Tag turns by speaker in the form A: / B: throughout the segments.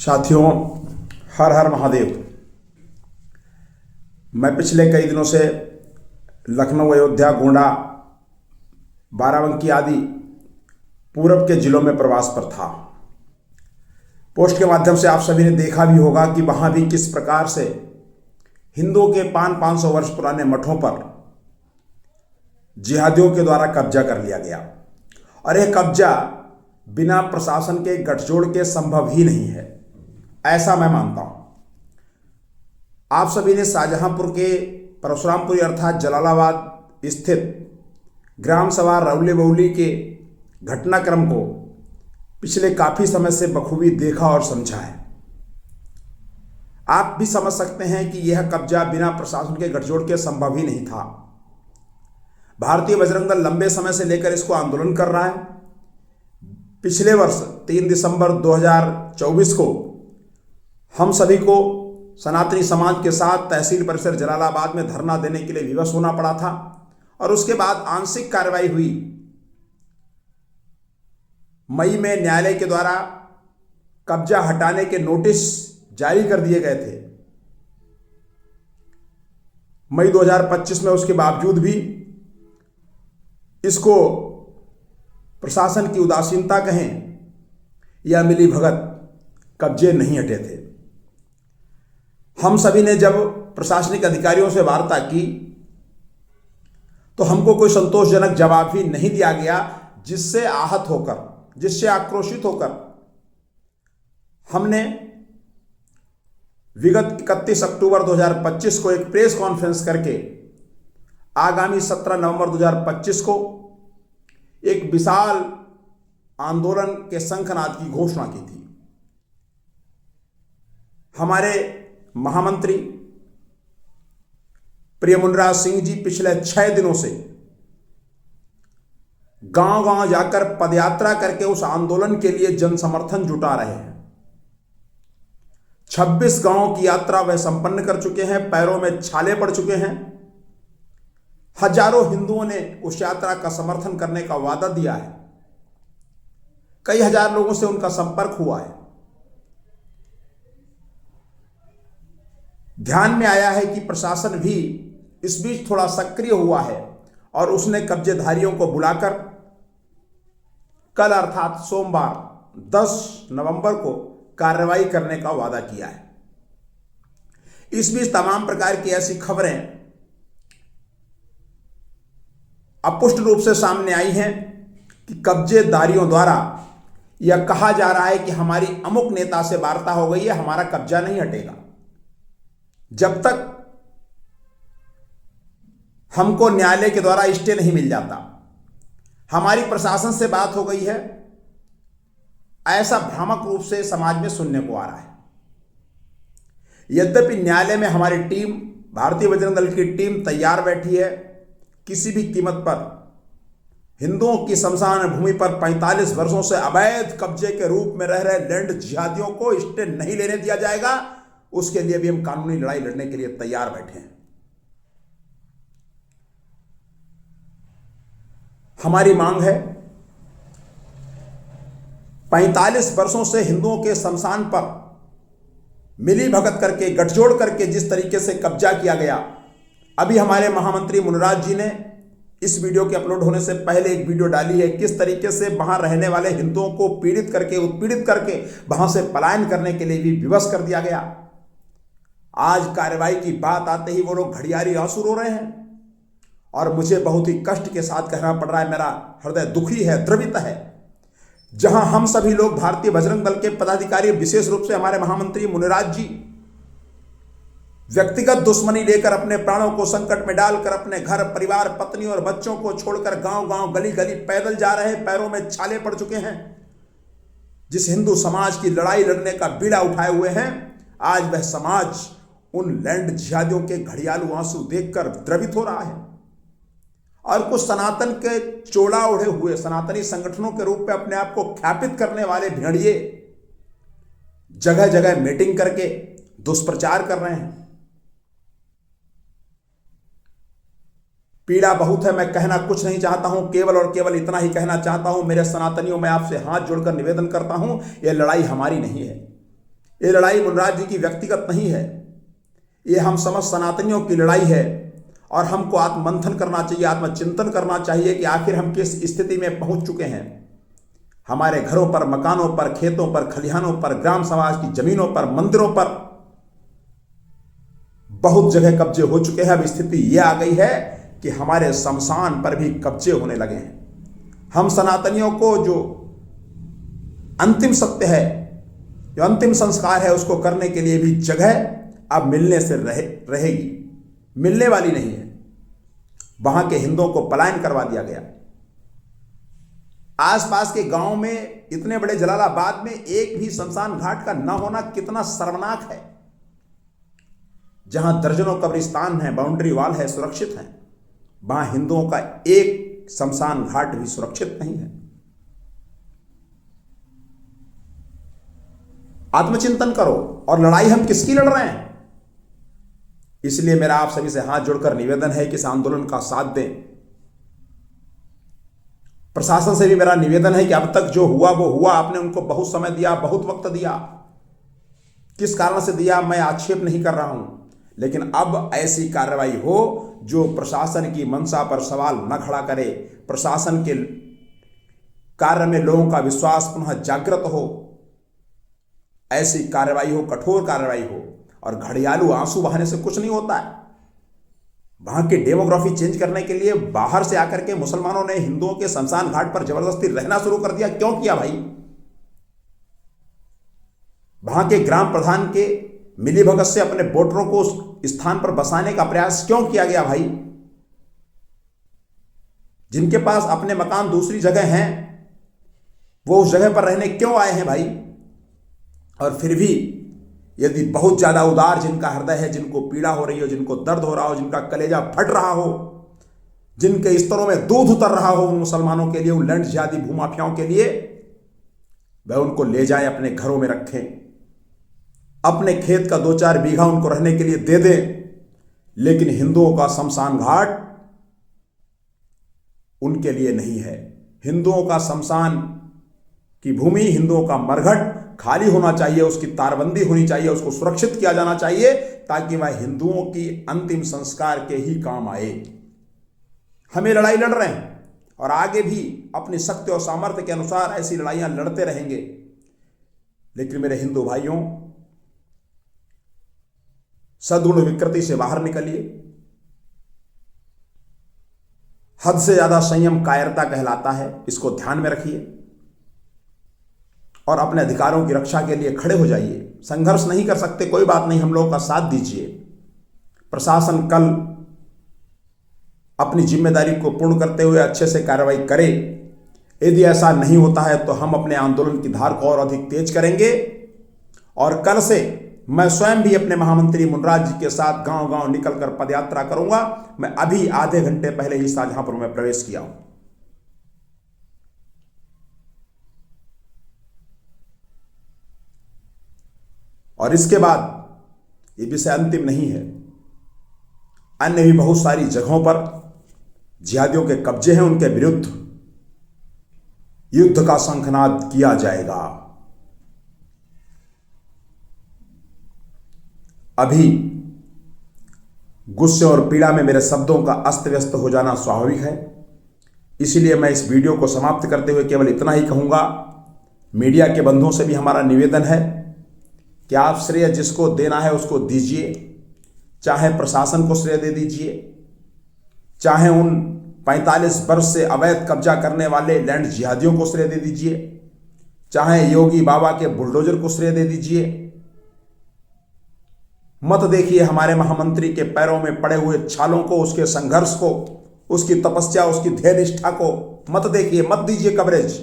A: साथियों, हर हर महादेव। मैं पिछले कई दिनों से लखनऊ, अयोध्या, गोंडा, बाराबंकी आदि पूरब के जिलों में प्रवास पर था। पोस्ट के माध्यम से आप सभी ने देखा भी होगा कि वहाँ भी किस प्रकार से हिंदुओं के 500 वर्ष पुराने मठों पर जिहादियों के द्वारा कब्जा कर लिया गया। और यह कब्जा बिना प्रशासन के गठजोड़ के संभव ही नहीं है, ऐसा मैं मानता हूं। आप सभी ने शाहजहांपुर के परशुरामपुरी अर्थात जलालाबाद स्थित ग्राम सभा रौली बौली के घटनाक्रम को पिछले काफी समय से बखूबी देखा और समझा है। आप भी समझ सकते हैं कि यह कब्जा बिना प्रशासन के गठजोड़ के संभव ही नहीं था। भारतीय बजरंग दल लंबे समय से लेकर इसको आंदोलन कर रहा है। पिछले वर्ष 3 दिसंबर 2024 को हम सभी को सनातनी समाज के साथ तहसील परिसर जलालाबाद में धरना देने के लिए विवश होना पड़ा था और उसके बाद आंशिक कार्रवाई हुई। मई में न्यायालय के द्वारा कब्जा हटाने के नोटिस जारी कर दिए गए थे मई 2025 में। उसके बावजूद भी इसको प्रशासन की उदासीनता कहें या मिली भगत, कब्जे नहीं हटे थे। हम सभी ने जब प्रशासनिक अधिकारियों से वार्ता की तो हमको कोई संतोषजनक जवाब ही नहीं दिया गया, जिससे आहत होकर, जिससे आक्रोशित होकर हमने विगत 31 अक्टूबर 2025 को एक प्रेस कॉन्फ्रेंस करके आगामी 17 नवंबर 2025 को एक विशाल आंदोलन के शंखनाद की घोषणा की थी। हमारे महामंत्री प्रिय मुनराज सिंह जी पिछले 6 दिनों से गांव-गांव जाकर पदयात्रा करके उस आंदोलन के लिए जन समर्थन जुटा रहे हैं। 26 गांवों की यात्रा वह संपन्न कर चुके हैं, पैरों में छाले पड़ चुके हैं। हजारों हिंदुओं ने उस यात्रा का समर्थन करने का वादा दिया है। कई हजार लोगों से उनका संपर्क हुआ है। ध्यान में आया है कि प्रशासन भी इस बीच थोड़ा सक्रिय हुआ है और उसने कब्जेधारियों को बुलाकर कल अर्थात सोमवार 10 नवंबर को कार्रवाई करने का वादा किया है। इस बीच तमाम प्रकार की ऐसी खबरें अपुष्ट रूप से सामने आई हैं कि कब्जेदारियों द्वारा यह कहा जा रहा है कि हमारी अमुक नेता से वार्ता हो गई है, हमारा कब्जा नहीं हटेगा। जब तक हमको न्यायालय के द्वारा स्टे नहीं मिल जाता, हमारी प्रशासन से बात हो गई है, ऐसा भ्रामक रूप से समाज में सुनने को आ रहा है। यद्यपि न्यायालय में हमारी टीम, भारतीय बजरंग दल की टीम तैयार बैठी है किसी भी कीमत पर हिंदुओं की शमशान भूमि पर 45 वर्षों से अवैध कब्जे के रूप में रह रहे लैंड जिहादियों को स्टे नहीं लेने दिया जाएगा। उसके लिए भी हम कानूनी लड़ाई लड़ने के लिए तैयार बैठे हैं। हमारी मांग है 45 वर्षों से हिंदुओं के शमशान पर मिली भगत करके, गठजोड़ करके जिस तरीके से कब्जा किया गया। अभी हमारे महामंत्री मुनराज जी ने इस वीडियो के अपलोड होने से पहले एक वीडियो डाली है, किस तरीके से वहां रहने वाले हिंदुओं को पीड़ित करके, उत्पीड़ित करके वहां से पलायन करने के लिए भी विवश कर दिया गया। आज कार्रवाई की बात आते ही वो लोग घड़ियाली आंसू रो रहे हैं और मुझे बहुत ही कष्ट के साथ कहना पड़ रहा है, मेरा हृदय दुखी है, द्रवित है। जहां हम सभी लोग भारतीय बजरंग दल के पदाधिकारी, विशेष रूप से हमारे महामंत्री मुनिराज जी, व्यक्तिगत दुश्मनी लेकर अपने प्राणों को संकट में डालकर अपने घर परिवार, पत्नी और बच्चों को छोड़कर गांव-गांव, गली-गली पैदल जा रहे हैं, पैरों में छाले पड़ चुके हैं। जिस हिंदू समाज की लड़ाई लड़ने का बीड़ा उठाए हुए हैं, आज वह समाज उन लैंड जिहादियों के घड़ियालू आंसू देखकर द्रवित हो रहा है। और कुछ सनातन के चोला ओढ़े हुए सनातनी संगठनों के रूप में अपने आप को ख्यापित करने वाले भेड़िए जगह जगह मीटिंग करके दुष्प्रचार कर रहे हैं। पीड़ा बहुत है, मैं कहना कुछ नहीं चाहता हूं, केवल और केवल इतना ही कहना चाहता हूं, मेरे सनातनियों, मैं आपसे हाथ जोड़कर निवेदन करता हूं, यह लड़ाई हमारी नहीं है, ये लड़ाई मुनराज जी की व्यक्तिगत नहीं है, ये हम समस्त सनातनियों की लड़ाई है। और हमको आत्ममंथन करना चाहिए, आत्मचिंतन करना चाहिए कि आखिर हम किस स्थिति में पहुंच चुके हैं। हमारे घरों पर, मकानों पर, खेतों पर, खलिहानों पर, ग्राम समाज की जमीनों पर, मंदिरों पर बहुत जगह कब्जे हो चुके हैं। अब स्थिति यह आ गई है कि हमारे शमशान पर भी कब्जे होने लगे हैं। हम सनातनियों को जो अंतिम सत्य है, जो अंतिम संस्कार है, उसको करने के लिए भी जगह अब मिलने से रहेगी, मिलने वाली नहीं है। वहां के हिंदुओं को पलायन करवा दिया गया। आसपास के गांव में, इतने बड़े जलालाबाद में एक भी शमशान घाट का न होना कितना शर्मनाक है। जहां दर्जनों कब्रिस्तान हैं, बाउंड्री वॉल है, सुरक्षित हैं, वहां हिंदुओं का एक शमशान घाट भी सुरक्षित नहीं है। आत्मचिंतन करो। और लड़ाई हम किसकी लड़ रहे हैं? इसलिए मेरा आप सभी से हाथ जोड़कर निवेदन है कि इस आंदोलन का साथ दें। प्रशासन से भी मेरा निवेदन है कि अब तक जो हुआ वो हुआ। आपने उनको बहुत समय दिया, बहुत वक्त दिया। किस कारण से दिया मैं आक्षेप नहीं कर रहा हूं, लेकिन अब ऐसी कार्रवाई हो जो प्रशासन की मंशा पर सवाल न खड़ा करे, प्रशासन के कार्य में लोगों का विश्वास पुनः जागृत हो। ऐसी कार्रवाई हो, कठोर कार्रवाई हो। और घड़ियालू आंसू बहाने से कुछ नहीं होता है। वहां की डेमोग्राफी चेंज करने के लिए बाहर से आकर के मुसलमानों ने हिंदुओं के शमशान घाट पर जबरदस्ती रहना शुरू कर दिया। क्यों किया भाई? वहां के ग्राम प्रधान के मिलीभगत से अपने वोटरों को उस स्थान पर बसाने का प्रयास क्यों किया गया भाई? जिनके पास अपने मकान दूसरी जगह हैं, वो उस जगह पर रहने क्यों आए हैं भाई? और फिर भी यदि बहुत ज्यादा उदार जिनका हृदय है, जिनको पीड़ा हो रही हो, जिनको दर्द हो रहा हो, जिनका कलेजा फट रहा हो, जिनके स्तरों में दूध उतर रहा हो उन मुसलमानों के लिए, उन लैंड जिहादी भूमाफियाओं के लिए, वह उनको ले जाए, अपने घरों में रखें, अपने खेत का 2-4 बीघा उनको रहने के लिए दे दें। लेकिन हिंदुओं का शमशान घाट उनके लिए नहीं है। हिंदुओं का शमशान की भूमि, हिंदुओं का मरघट खाली होना चाहिए, उसकी तारबंदी होनी चाहिए, उसको सुरक्षित किया जाना चाहिए, ताकि वह हिंदुओं की अंतिम संस्कार के ही काम आए। हम ये लड़ाई लड़ रहे हैं और आगे भी अपनी शक्ति और सामर्थ्य के अनुसार ऐसी लड़ाइयां लड़ते रहेंगे। लेकिन मेरे हिंदू भाइयों, सद्गुण विकृति से बाहर निकलिए। हद से ज्यादा संयम कायरता कहलाता है, इसको ध्यान में रखिए और अपने अधिकारों की रक्षा के लिए खड़े हो जाइए। संघर्ष नहीं कर सकते, कोई बात नहीं, हम लोगों का साथ दीजिए। प्रशासन कल अपनी जिम्मेदारी को पूर्ण करते हुए अच्छे से कार्रवाई करे। यदि ऐसा नहीं होता है तो हम अपने आंदोलन की धार को और अधिक तेज करेंगे। और कल से मैं स्वयं भी अपने महामंत्री मुनराज जी के साथ गांव गांव निकलकर पदयात्रा करूंगा। मैं अभी आधे घंटे पहले ही शाहजहांपुर में प्रवेश किया हूं। और इसके बाद ये विषय अंतिम नहीं है, अन्य भी बहुत सारी जगहों पर जिहादियों के कब्जे हैं, उनके विरुद्ध युद्ध का शंखनाद किया जाएगा। अभी गुस्से और पीड़ा में मेरे शब्दों का अस्त व्यस्त हो जाना स्वाभाविक है, इसलिए मैं इस वीडियो को समाप्त करते हुए केवल इतना ही कहूंगा। मीडिया के बंधुओं से भी हमारा निवेदन है कि आप श्रेय जिसको देना है उसको दीजिए। चाहे प्रशासन को श्रेय दे दीजिए, चाहे उन 45 वर्ष से अवैध कब्जा करने वाले लैंड जिहादियों को श्रेय दे दीजिए, चाहे योगी बाबा के बुलडोजर को श्रेय दे दीजिए। मत देखिए हमारे महामंत्री के पैरों में पड़े हुए छालों को, उसके संघर्ष को, उसकी तपस्या, उसकी ध्येय निष्ठा को मत देखिए, मत दीजिए कवरेज।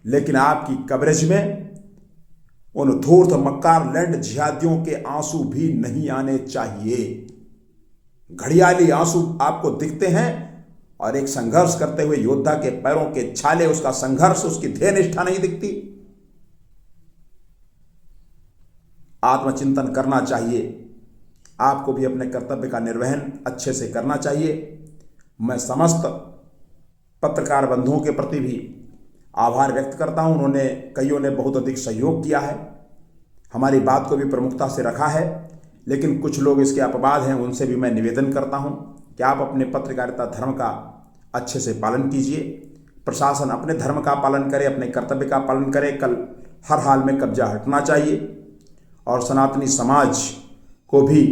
A: लेकिन आपकी कवरेज में उन धूर्त मक्कार लैंड जिहादियों के आंसू भी नहीं आने चाहिए। घड़ियाली आंसू आपको दिखते हैं और एक संघर्ष करते हुए योद्धा के पैरों के छाले, उसका संघर्ष, उसकी ध्येय निष्ठा नहीं दिखती। आत्मचिंतन करना चाहिए, आपको भी अपने कर्तव्य का निर्वहन अच्छे से करना चाहिए। मैं समस्त पत्रकार बंधुओं के प्रति भी आभार व्यक्त करता हूं। कईयों ने बहुत अधिक सहयोग किया है। हमारी बात को भी प्रमुखता से रखा है, लेकिन कुछ लोग इसके अपवाद हैं, उनसे भी मैं निवेदन करता हूं कि आप अपने पत्रकारिता धर्म का अच्छे से पालन कीजिए। प्रशासन अपने धर्म का पालन करे, अपने कर्तव्य का पालन करे। कल हर हाल में कब्जा हटना चाहिए और सनातनी समाज को भी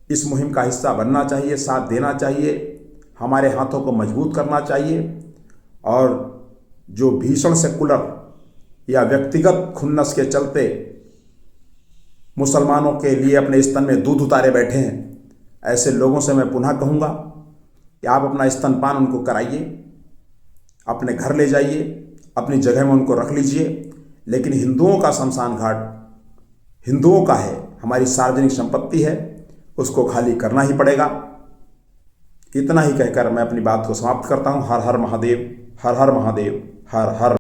A: इस मुहिम का हिस्सा बनना चाहिए, साथ देना चाहिए, हमारे हाथों को मजबूत करना चाहिए। और जो भीषण सेकुलर या व्यक्तिगत खुन्नस के चलते मुसलमानों के लिए अपने स्तन में दूध उतारे बैठे हैं, ऐसे लोगों से मैं पुनः कहूँगा कि आप अपना स्तनपान उनको कराइए, अपने घर ले जाइए, अपनी जगह में उनको रख लीजिए। लेकिन हिंदुओं का शमशान घाट हिंदुओं का है, हमारी सार्वजनिक संपत्ति है, उसको खाली करना ही पड़ेगा। इतना ही कहकर मैं अपनी बात को समाप्त करता हूँ। हर हर महादेव, हर हर महादेव, हर हर